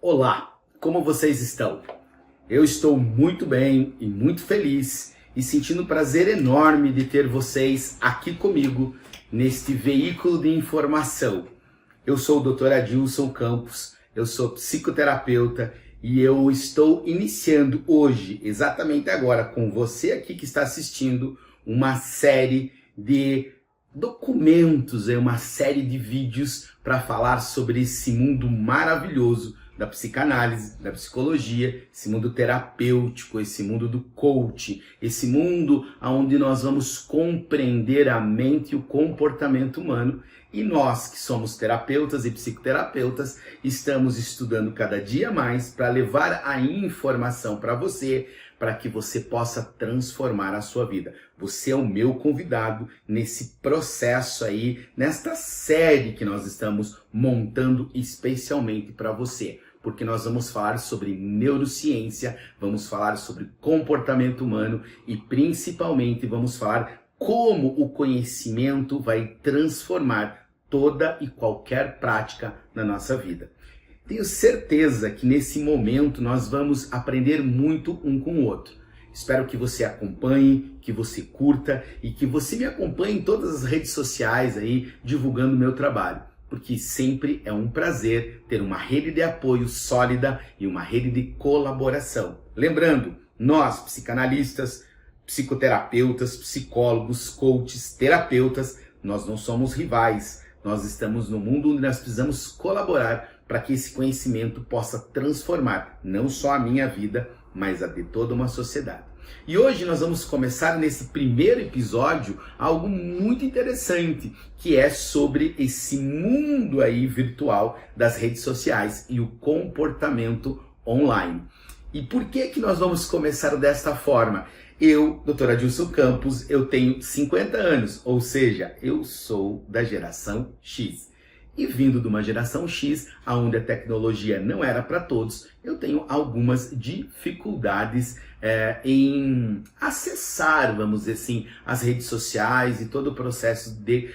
Olá, como vocês estão? Eu estou muito bem e muito feliz e sentindo um prazer enorme de ter vocês aqui comigo neste veículo de informação. Eu sou o Dr. Adilson Campos, eu sou psicoterapeuta e eu estou iniciando hoje, exatamente agora, com você aqui que está assistindo, uma série de documentos, uma série de vídeos para falar sobre esse mundo maravilhoso da psicanálise, da psicologia, esse mundo terapêutico, esse mundo do coaching, esse mundo onde nós vamos compreender a mente e o comportamento humano. E nós, que somos terapeutas e psicoterapeutas, estamos estudando cada dia mais para levar a informação para você, para que você possa transformar a sua vida. Você é o meu convidado nesse processo aí, nesta série que nós estamos montando especialmente para você. Porque nós vamos falar sobre neurociência, vamos falar sobre comportamento humano e principalmente vamos falar como o conhecimento vai transformar toda e qualquer prática na nossa vida. Tenho certeza que nesse momento nós vamos aprender muito um com o outro. Espero que você acompanhe, que você curta e que você me acompanhe em todas as redes sociais aí, divulgando o meu trabalho. Porque sempre é um prazer ter uma rede de apoio sólida e uma rede de colaboração. Lembrando, nós, psicanalistas, psicoterapeutas, psicólogos, coaches, terapeutas, nós não somos rivais. Nós estamos no mundo onde nós precisamos colaborar para que esse conhecimento possa transformar não só a minha vida, mas a de toda uma sociedade. E hoje nós vamos começar nesse primeiro episódio algo muito interessante, que é sobre esse mundo aí virtual das redes sociais e o comportamento online. E por que nós vamos começar desta forma? Eu, Dr. Adilson Campos, eu tenho 50 anos, ou seja, eu sou da geração X. E vindo de uma geração X, onde a tecnologia não era para todos, eu tenho algumas dificuldades em acessar, vamos dizer assim, as redes sociais e todo o processo de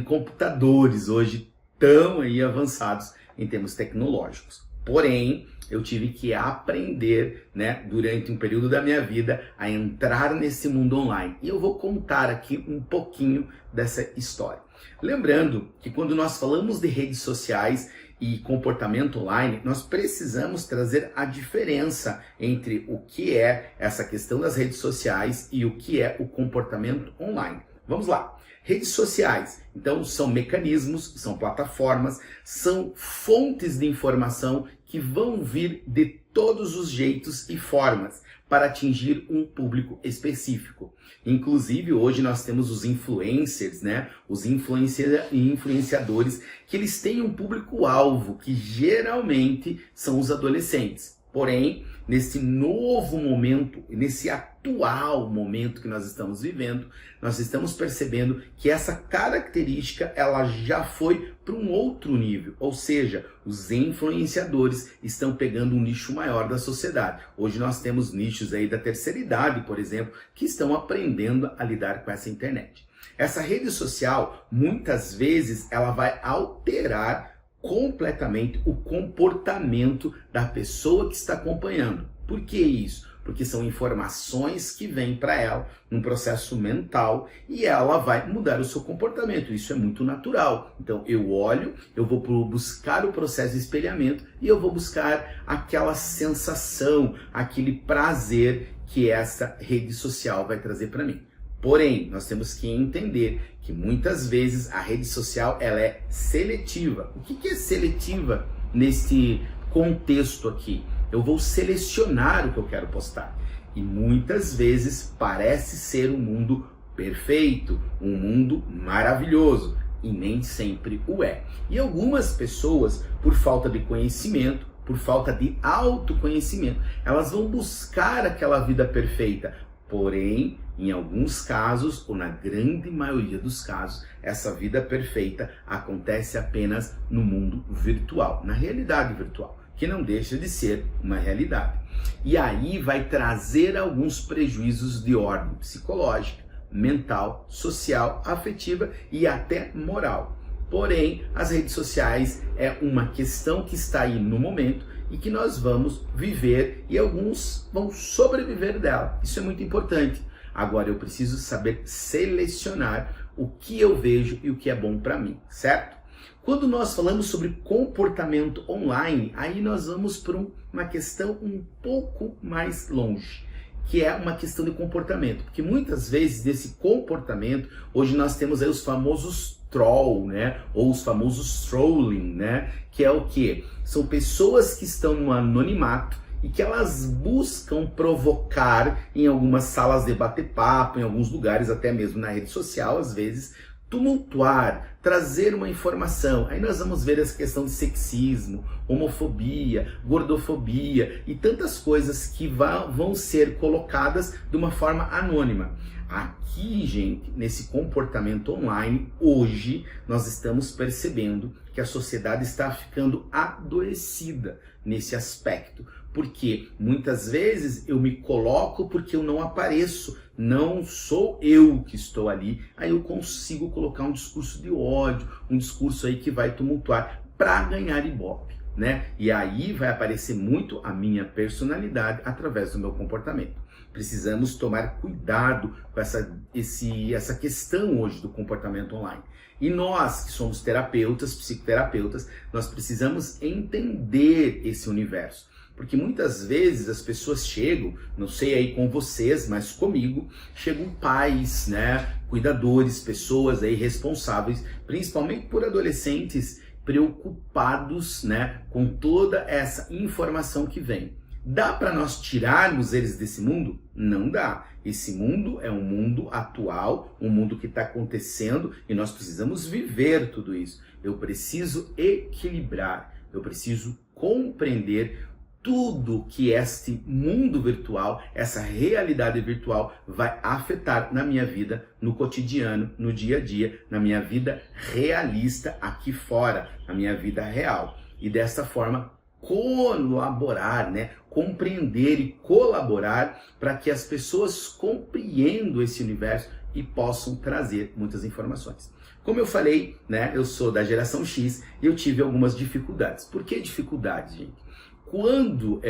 computadores hoje tão aí avançados em termos tecnológicos. Porém, eu tive que aprender, durante um período da minha vida, a entrar nesse mundo online. E eu vou contar aqui um pouquinho dessa história. Lembrando que quando nós falamos de redes sociais e comportamento online, nós precisamos trazer a diferença entre o que é essa questão das redes sociais e o que é o comportamento online. Vamos lá. Redes sociais, então, são mecanismos, são plataformas, são fontes de informação que vão vir de todos os jeitos e formas para atingir um público específico. Inclusive, hoje nós temos os influencers, os influenciadores, que eles têm um público-alvo, que geralmente são os adolescentes. Porém, nesse novo momento, nesse atual momento que nós estamos vivendo, nós estamos percebendo que essa característica ela já foi para um outro nível, ou seja, os influenciadores estão pegando um nicho maior da sociedade. Hoje nós temos nichos aí da terceira idade, por exemplo, que estão aprendendo a lidar com essa internet. Essa rede social, muitas vezes, ela vai alterar completamente o comportamento da pessoa que está acompanhando. Por que isso? Porque são informações que vêm para ela num processo mental e ela vai mudar o seu comportamento. Isso é muito natural. Então eu olho, eu vou buscar o processo de espelhamento e eu vou buscar aquela sensação, aquele prazer que essa rede social vai trazer para mim. Porém, nós temos que entender que muitas vezes a rede social ela é seletiva. O que é seletiva nesse contexto aqui? Eu vou selecionar o que eu quero postar. E muitas vezes parece ser um mundo perfeito, um mundo maravilhoso. E nem sempre o é. E algumas pessoas, por falta de conhecimento, por falta de autoconhecimento, elas vão buscar aquela vida perfeita. Porém, em alguns casos, ou na grande maioria dos casos, essa vida perfeita acontece apenas no mundo virtual, na realidade virtual, que não deixa de ser uma realidade. E aí vai trazer alguns prejuízos de ordem psicológica, mental, social, afetiva e até moral. Porém, as redes sociais é uma questão que está aí no momento e que nós vamos viver e alguns vão sobreviver dela. Isso é muito importante. Agora eu preciso saber selecionar o que eu vejo e o que é bom para mim, certo? Quando nós falamos sobre comportamento online, aí nós vamos para uma questão um pouco mais longe, que é uma questão de comportamento. Porque muitas vezes desse comportamento, hoje nós temos aí os famosos troll, né? Ou os famosos trolling, né? Que é o quê? São pessoas que estão no anonimato e que elas buscam provocar em algumas salas de bater-papo, em alguns lugares, até mesmo na rede social, às vezes, tumultuar, trazer uma informação. Aí nós vamos ver essa questão de sexismo, homofobia, gordofobia e tantas coisas que vão ser colocadas de uma forma anônima. Aqui, gente, nesse comportamento online, hoje, nós estamos percebendo que a sociedade está ficando adoecida nesse aspecto. Porque muitas vezes eu me coloco porque eu não apareço, não sou eu que estou ali, aí eu consigo colocar um discurso de ódio, um discurso aí que vai tumultuar para ganhar ibope, né? E aí vai aparecer muito a minha personalidade através do meu comportamento. Precisamos tomar cuidado com essa questão hoje do comportamento online. E nós, que somos terapeutas, psicoterapeutas, nós precisamos entender esse universo. Porque muitas vezes as pessoas chegam, não sei aí com vocês, mas comigo, chegam pais, né, cuidadores, pessoas aí responsáveis, principalmente por adolescentes preocupados, né, com toda essa informação que vem. Dá para nós tirarmos eles desse mundo? Não dá. Esse mundo é um mundo atual, um mundo que está acontecendo e nós precisamos viver tudo isso. Eu preciso equilibrar, eu preciso compreender tudo que este mundo virtual, essa realidade virtual vai afetar na minha vida, no cotidiano, no dia a dia, na minha vida realista aqui fora, na minha vida real. E dessa forma colaborar, né? Compreender e colaborar para que as pessoas compreendam esse universo e possam trazer muitas informações. Como eu falei, né? Eu sou da geração X e eu tive algumas dificuldades. Por que dificuldades, gente? Quando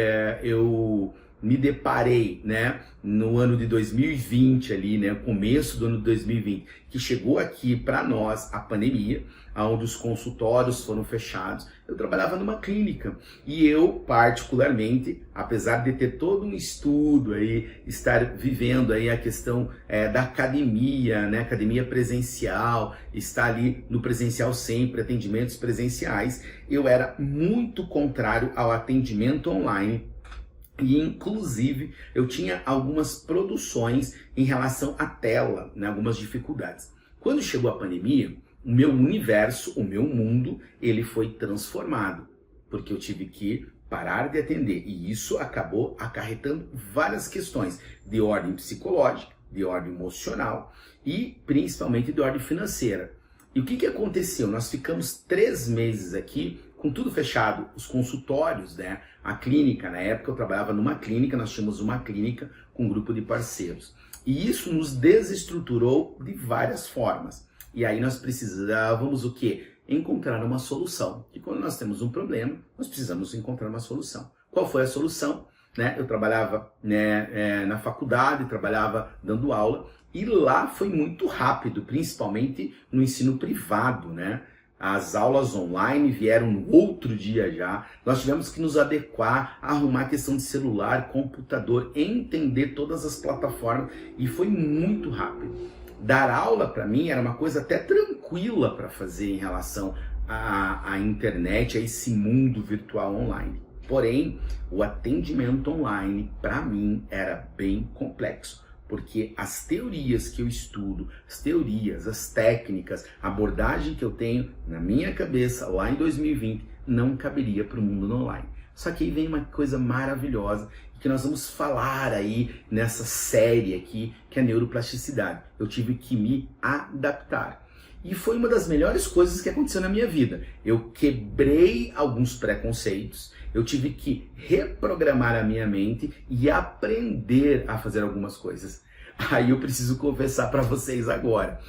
eu me deparei, né, no ano de 2020 ali, né, começo do ano de 2020, que chegou aqui para nós a pandemia, onde os consultórios foram fechados, eu trabalhava numa clínica e eu particularmente, apesar de ter todo um estudo aí, estar vivendo aí a questão da academia, né, academia presencial, estar ali no presencial sempre, atendimentos presenciais, eu era muito contrário ao atendimento online. E, inclusive, eu tinha algumas produções em relação à tela, né, algumas dificuldades. Quando chegou a pandemia, o meu universo, o meu mundo, ele foi transformado, porque eu tive que parar de atender. E isso acabou acarretando várias questões de ordem psicológica, de ordem emocional e, principalmente, de ordem financeira. E o que aconteceu? Nós ficamos 3 meses aqui, com tudo fechado, os consultórios, né? A clínica, na época eu trabalhava numa clínica, nós tínhamos uma clínica com um grupo de parceiros. E isso nos desestruturou de várias formas. E aí nós precisávamos o quê? Encontrar uma solução. E quando nós temos um problema, nós precisamos encontrar uma solução. Qual foi a solução? Né? Eu trabalhava, né, na faculdade, trabalhava dando aula, e lá foi muito rápido, principalmente no ensino privado, né? As aulas online vieram no outro dia já. Nós tivemos que nos adequar, arrumar a questão de celular, computador, entender todas as plataformas e foi muito rápido. Dar aula para mim era uma coisa até tranquila para fazer em relação à internet, a esse mundo virtual online. Porém, o atendimento online para mim era bem complexo. Porque as teorias que eu estudo, as teorias, as técnicas, a abordagem que eu tenho na minha cabeça lá em 2020 não caberia para o mundo online. Só que aí vem uma coisa maravilhosa que nós vamos falar aí nessa série aqui, que é a neuroplasticidade. Eu tive que me adaptar. E foi uma das melhores coisas que aconteceu na minha vida. Eu quebrei alguns preconceitos, eu tive que reprogramar a minha mente e aprender a fazer algumas coisas. Aí eu preciso confessar para vocês agora.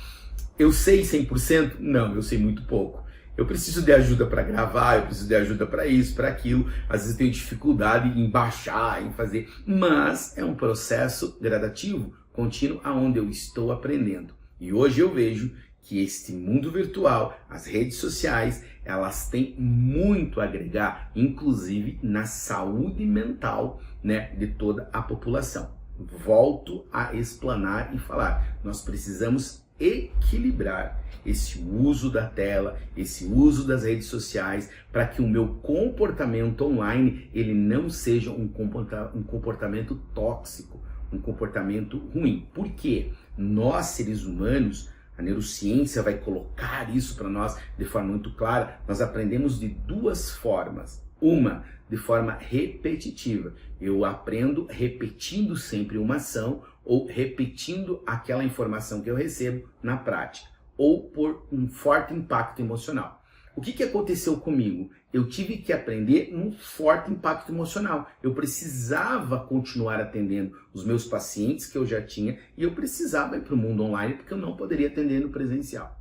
Eu sei 100%? Não, eu sei muito pouco. Eu preciso de ajuda para gravar, eu preciso de ajuda para isso, para aquilo. Às vezes eu tenho dificuldade em baixar, em fazer, mas é um processo gradativo, contínuo, aonde eu estou aprendendo. E hoje eu vejo que este mundo virtual, as redes sociais, elas têm muito a agregar, inclusive na saúde mental, né, de toda a população. Volto a explanar e falar, nós precisamos equilibrar esse uso da tela, esse uso das redes sociais, para que o meu comportamento online ele não seja um comportamento tóxico, um comportamento ruim. Por quê? Nós, seres humanos, a neurociência vai colocar isso para nós de forma muito clara, nós aprendemos de duas formas. Uma, de forma repetitiva. Eu aprendo repetindo sempre uma ação ou repetindo aquela informação que eu recebo na prática, ou por um forte impacto emocional. O que aconteceu comigo? Eu tive que aprender num forte impacto emocional. Eu precisava continuar atendendo os meus pacientes que eu já tinha e eu precisava ir para o mundo online porque eu não poderia atender no presencial.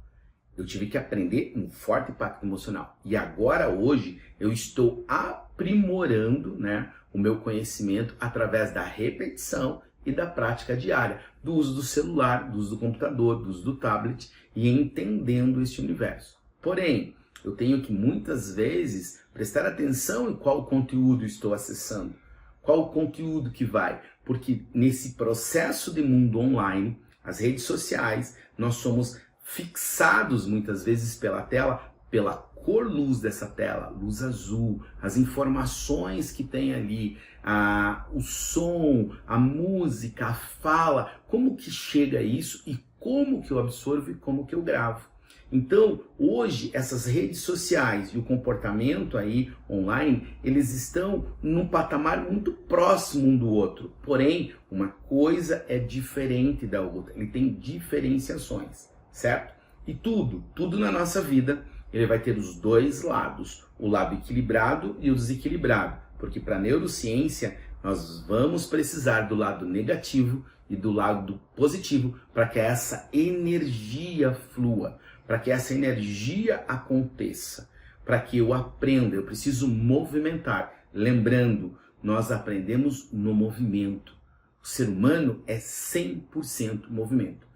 Eu tive que aprender um forte impacto emocional. E agora, hoje, eu estou aprimorando, né, o meu conhecimento através da repetição e da prática diária, do uso do celular, do uso do computador, do uso do tablet e entendendo este universo. Porém, eu tenho que muitas vezes prestar atenção em qual conteúdo estou acessando, qual o conteúdo que vai, porque nesse processo de mundo online, as redes sociais, nós somos fixados muitas vezes pela tela, pela cor-luz dessa tela, luz azul, as informações que tem ali, o som, a música, a fala, como que chega isso e como que eu absorvo e como que eu gravo. Então, hoje, essas redes sociais e o comportamento aí online, eles estão num patamar muito próximo um do outro. Porém, uma coisa é diferente da outra, ele tem diferenciações, certo? E tudo na nossa vida, ele vai ter os dois lados, o lado equilibrado e o desequilibrado. Porque para a neurociência, nós vamos precisar do lado negativo e do lado positivo para que essa energia flua, para que essa energia aconteça, para que eu aprenda, eu preciso movimentar. Lembrando, nós aprendemos no movimento. O ser humano é 100% movimento.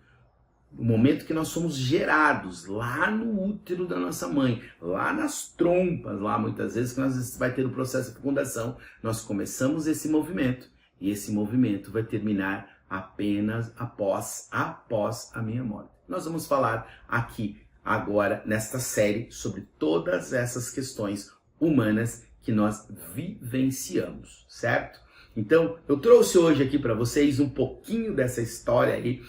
O momento que nós somos gerados lá no útero da nossa mãe, lá nas trompas, lá muitas vezes que nós vai ter o processo de fecundação, nós começamos esse movimento e esse movimento vai terminar apenas após a minha morte. Nós vamos falar aqui agora nesta série sobre todas essas questões humanas que nós vivenciamos, certo? Então, eu trouxe hoje aqui para vocês um pouquinho dessa história aí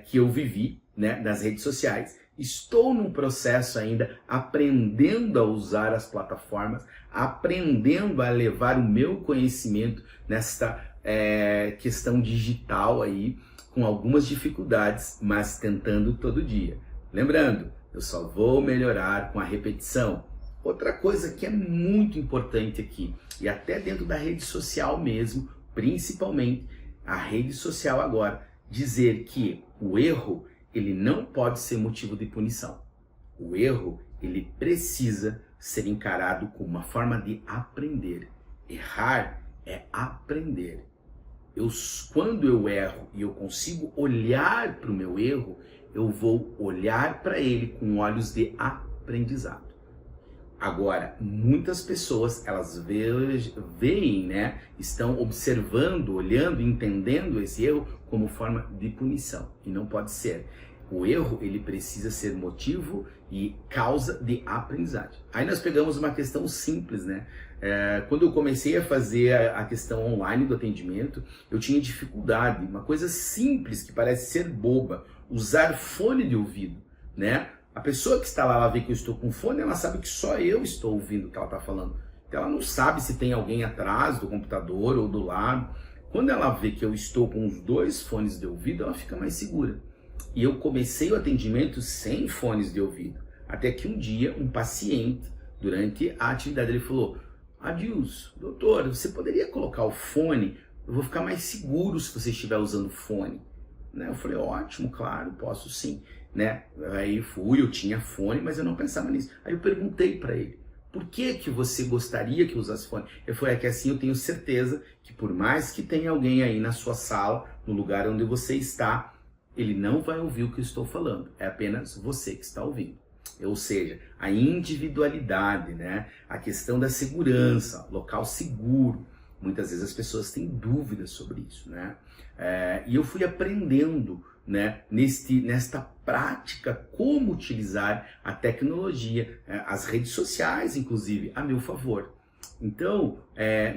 que eu vivi, né, nas redes sociais. Estou num processo ainda aprendendo a usar as plataformas, aprendendo a levar o meu conhecimento nesta questão digital aí, com algumas dificuldades, mas tentando todo dia. Lembrando, eu só vou melhorar com a repetição. Outra coisa que é muito importante aqui, e até dentro da rede social mesmo, principalmente a rede social agora, dizer que o erro, ele não pode ser motivo de punição. O erro, ele precisa ser encarado como uma forma de aprender. Errar é aprender. Quando eu erro e eu consigo olhar para o meu erro, eu vou olhar para ele com olhos de aprendizado. Agora, muitas pessoas, elas veem, né, estão observando, olhando, entendendo esse erro como forma de punição. E não pode ser. O erro, ele precisa ser motivo e causa de aprendizagem. Aí nós pegamos uma questão simples, né? Quando eu comecei a fazer a questão online do atendimento, eu tinha dificuldade. Uma coisa simples, que parece ser boba, usar fone de ouvido, né? A pessoa que está lá, ela vê que eu estou com fone, ela sabe que só eu estou ouvindo o que ela está falando. Então ela não sabe se tem alguém atrás do computador ou do lado. Quando ela vê que eu estou com os dois fones de ouvido, ela fica mais segura. E eu comecei o atendimento sem fones de ouvido. Até que um dia, um paciente, durante a atividade, ele falou: Adilson, doutor, você poderia colocar o fone? Eu vou ficar mais seguro se você estiver usando fone. Eu falei: ótimo, claro, posso sim. né? Aí eu tinha fone, mas eu não pensava nisso. Aí eu perguntei para ele, por que que você gostaria que eu usasse fone? Ele falou, é que assim eu tenho certeza que por mais que tenha alguém aí na sua sala, no lugar onde você está, ele não vai ouvir o que eu estou falando. É apenas você que está ouvindo. Ou seja, a individualidade, né? A questão da segurança, local seguro. Muitas vezes as pessoas têm dúvidas sobre isso, né? E eu fui aprendendo, né, nesta prática como utilizar a tecnologia, as redes sociais, inclusive, a meu favor. Então,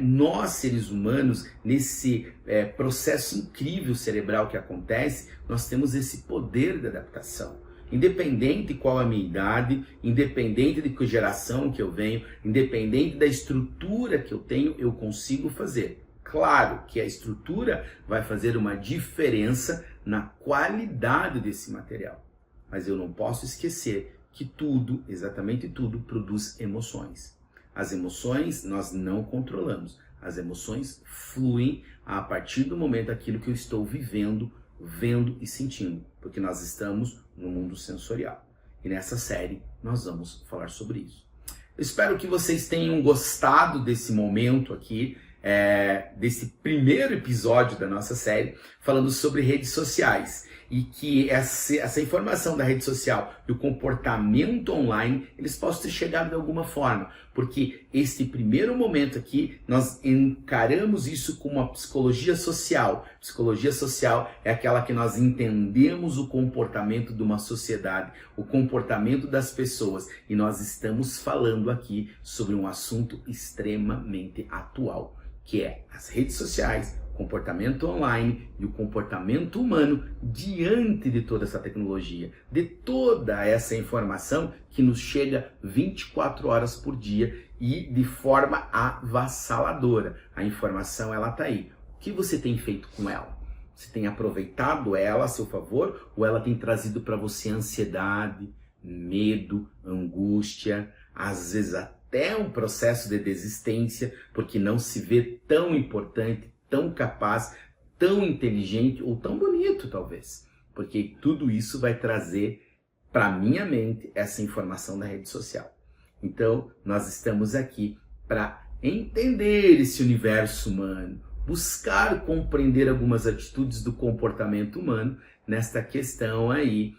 nós seres humanos, nesse processo incrível cerebral que acontece, nós temos esse poder de adaptação. Independente qual a minha idade, independente de que geração que eu venho, independente da estrutura que eu tenho, eu consigo fazer. Claro que a estrutura vai fazer uma diferença na qualidade desse material. Mas eu não posso esquecer que tudo, exatamente tudo, produz emoções. As emoções nós não controlamos. As emoções fluem a partir do momento daquilo que eu estou vivendo, vendo e sentindo. Porque nós estamos no mundo sensorial. E nessa série nós vamos falar sobre isso. Eu espero que vocês tenham gostado desse momento aqui, desse primeiro episódio da nossa série, falando sobre redes sociais. E que essa informação da rede social e o comportamento online, eles possam ter chegado de alguma forma. Porque esse primeiro momento aqui, nós encaramos isso como uma psicologia social. Psicologia social é aquela que nós entendemos o comportamento de uma sociedade, o comportamento das pessoas. E nós estamos falando aqui sobre um assunto extremamente atual, que é as redes sociais, comportamento online e o comportamento humano diante de toda essa tecnologia, de toda essa informação que nos chega 24 horas por dia e de forma avassaladora. A informação, ela tá aí. O que você tem feito com ela? Você tem aproveitado ela a seu favor ou ela tem trazido para você ansiedade, medo, angústia, às vezes até um processo de desistência, porque não se vê tão importante, tão capaz, tão inteligente ou tão bonito, talvez. Porque tudo isso vai trazer para minha mente essa informação da rede social. Então, nós estamos aqui para entender esse universo humano, buscar compreender algumas atitudes do comportamento humano nesta questão aí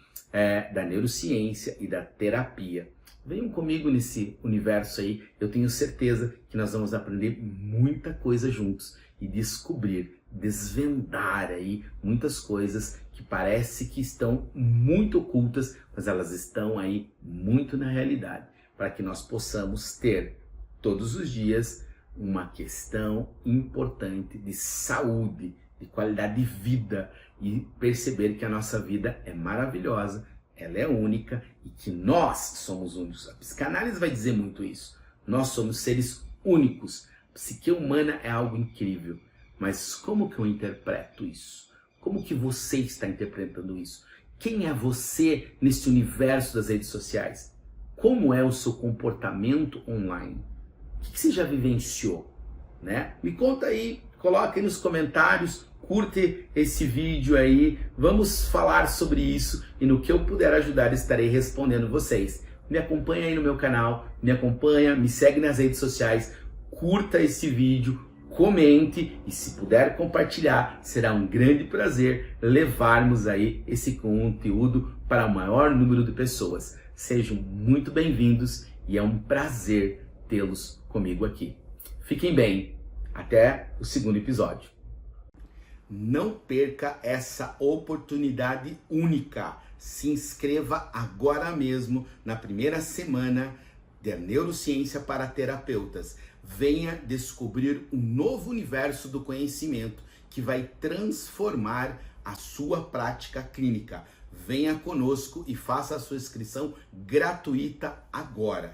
da neurociência e da terapia. Venham comigo nesse universo aí, eu tenho certeza que nós vamos aprender muita coisa juntos e descobrir, desvendar aí muitas coisas que parece que estão muito ocultas, mas elas estão aí muito na realidade, para que nós possamos ter todos os dias uma questão importante de saúde, de qualidade de vida e perceber que a nossa vida é maravilhosa, ela é única e que nós somos únicos. A psicanálise vai dizer muito isso. Nós somos seres únicos. A psique humana é algo incrível. Mas como que eu interpreto isso? Como que você está interpretando isso? Quem é você nesse universo das redes sociais? Como é o seu comportamento online? O que você já vivenciou? Né? Me conta aí, coloca aí nos comentários, curte esse vídeo aí, vamos falar sobre isso e no que eu puder ajudar estarei respondendo vocês. Me acompanha aí no meu canal, me acompanha, me segue nas redes sociais, curta esse vídeo, comente e se puder compartilhar, será um grande prazer levarmos aí esse conteúdo para o maior número de pessoas. Sejam muito bem-vindos e é um prazer tê-los comigo aqui. Fiquem bem, até o segundo episódio. Não perca essa oportunidade única. Se inscreva agora mesmo na primeira semana da Neurociência para Terapeutas. Venha descobrir um novo universo do conhecimento que vai transformar a sua prática clínica. Venha conosco e faça a sua inscrição gratuita agora.